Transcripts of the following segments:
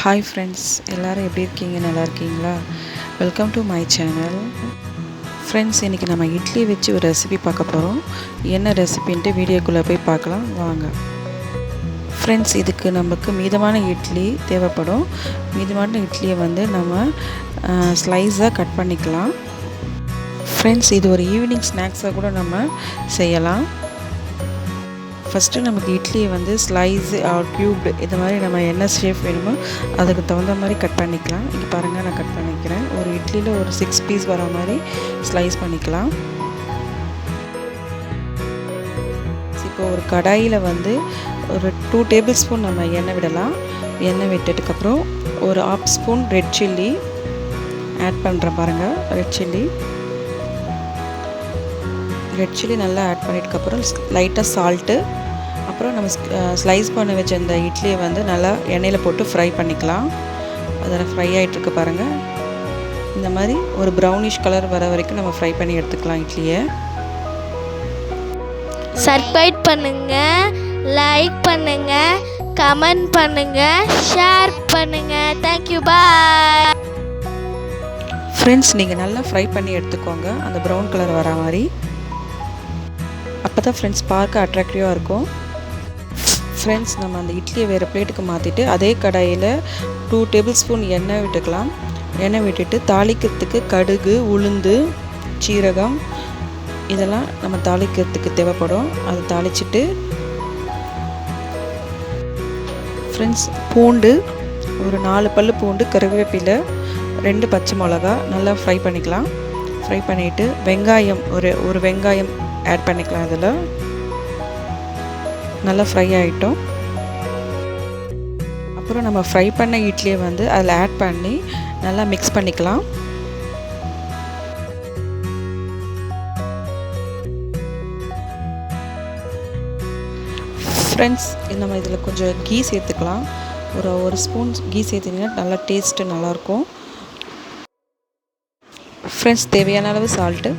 Hi friends, எல்லாரும் எப்படி இருக்கீங்க? நல்லா இருக்கீங்களா? Welcome to my channel. Friends, இன்றைக்கி நம்ம இட்லி வச்சு ஒரு ரெசிபி பார்க்க போகிறோம். என்ன ரெசிபின்ட்டு வீடியோக்குள்ளே போய் பார்க்கலாம் வாங்க. ஃப்ரெண்ட்ஸ், இதுக்கு நமக்கு மீதமான இட்லி தேவைப்படும். மீதமான இட்லியை நம்ம ஸ்லைஸாக கட் பண்ணிக்கலாம். ஃப்ரெண்ட்ஸ், இது ஒரு ஈவினிங் ஸ்நாக்ஸாக கூட நம்ம செய்யலாம். ஃபஸ்ட்டு நமக்கு இட்லியை ஸ்லைஸு ஆர் க்யூப்டு இது மாதிரி நம்ம என்ன ஷேப் வேணுமோ அதுக்கு தகுந்த மாதிரி கட் பண்ணிக்கலாம். இங்கே பாருங்கள், நான் கட் பண்ணிக்கிறேன். ஒரு இட்லியில் ஒரு 6 பீஸ் வர மாதிரி ஸ்லைஸ் பண்ணிக்கலாம். இப்போ ஒரு கடாயில் ஒரு 2 டேபிள் ஸ்பூன் நம்ம எண்ணெய் விடலாம். எண்ணெய் விட்டதுக்கப்புறம் ஒரு 1/2 ஸ்பூன் ரெட் சில்லி ஆட் பண்ணுறேன். பாருங்கள், ரெட் சில்லி நல்லா ஆட் பண்ணிட்டதுக்கப்புறம் லைட்டாக சால்ட்டு, அப்புறம் நம்ம ஸ்லைஸ் பண்ணி வச்ச இந்த இட்லியை நல்லா எண்ணெயில் போட்டு ஃப்ரை பண்ணிக்கலாம். அதில் ஃப்ரை ஆகிட்டுருக்கு பாருங்கள். இந்த மாதிரி ஒரு ப்ரௌனிஷ் கலர் வர வரைக்கும் நம்ம ஃப்ரை பண்ணி எடுத்துக்கலாம் இட்லியை. சப்ஸ்கிரைப் பண்ணுங்கள், லைக் பண்ணுங்கள், கமெண்ட் பண்ணுங்கள், ஷேர் பண்ணுங்கள். தேங்க்யூ, பாய். ஃப்ரெண்ட்ஸ், நீங்கள் நல்லா ஃப்ரை பண்ணி எடுத்துக்கோங்க, அந்த ப்ரௌன் கலர் வர மாதிரி. அப்போ தான் ஃப்ரெண்ட்ஸ் பார்க்க அட்ராக்டிவாக இருக்கும். ஃப்ரெண்ட்ஸ், நம்ம அந்த இட்லியை வேறு பிளேட்டுக்கு மாற்றிட்டு அதே கடாயில் 2 டேபிள் ஸ்பூன் எண்ணெய் விட்டுக்கலாம். எண்ணெய் விட்டுட்டு தாளிக்கிறதுக்கு கடுகு, உளுந்து, சீரகம் இதெல்லாம் நம்ம தாளிக்கிறதுக்கு தேவைப்படும். அதை தாளிச்சிட்டு ஃப்ரெண்ட்ஸ், பூண்டு ஒரு 4 பல் பூண்டு, கருவேப்பிலை, 2 பச்சை மிளகா நல்லா ஃப்ரை பண்ணிக்கலாம். ஃப்ரை பண்ணிவிட்டு வெங்காயம் ஒரு வெங்காயம் ஆட் பண்ணிக்கலாம். அதில் நல்லா ஃப்ரை ஆகிட்டோம். அப்புறம் நம்ம ஃப்ரை பண்ண இட்லியை அதில் ஆட் பண்ணி நல்லா மிக்ஸ் பண்ணிக்கலாம். ஃப்ரெண்ட்ஸ், நம்ம இதில் கொஞ்சம் கீ சேர்த்துக்கலாம். ஒரு ஸ்பூன் கீ சேர்த்திங்கன்னா நல்லா டேஸ்ட்டு நல்லாயிருக்கும். ஃப்ரெண்ட்ஸ், தேவையான அளவு சால்ட்டு.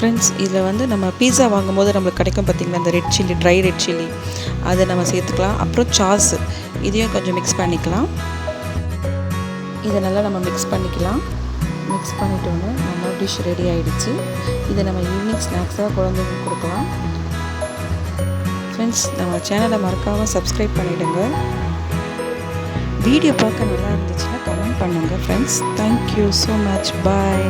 ஃப்ரெண்ட்ஸ், இதில் நம்ம பீஸா வாங்கும்போது நம்மளுக்கு கிடைக்கும் பார்த்திங்களா, அந்த red chilli, try red chilli, அதை நம்ம சேர்த்துக்கலாம். அப்புறம் சாஸ் இதையும் கொஞ்சம் மிக்ஸ் பண்ணிக்கலாம். இதை நல்லா நம்ம மிக்ஸ் பண்ணிக்கலாம். மிக்ஸ் பண்ணிட்டோன்னு நம்ம டிஷ் ரெடி ஆகிடுச்சு. இதை நம்ம ஈவினிங் ஸ்நாக்ஸாக குழந்தைங்களுக்கு கொடுக்கலாம். ஃப்ரெண்ட்ஸ், நம்ம சேனலை மறக்காமல் சப்ஸ்கிரைப் பண்ணிவிடுங்க. வீடியோ பார்க்க நல்லா இருந்துச்சுன்னா கமெண்ட் பண்ணுங்கள். Friends, thank you so much. பாய்.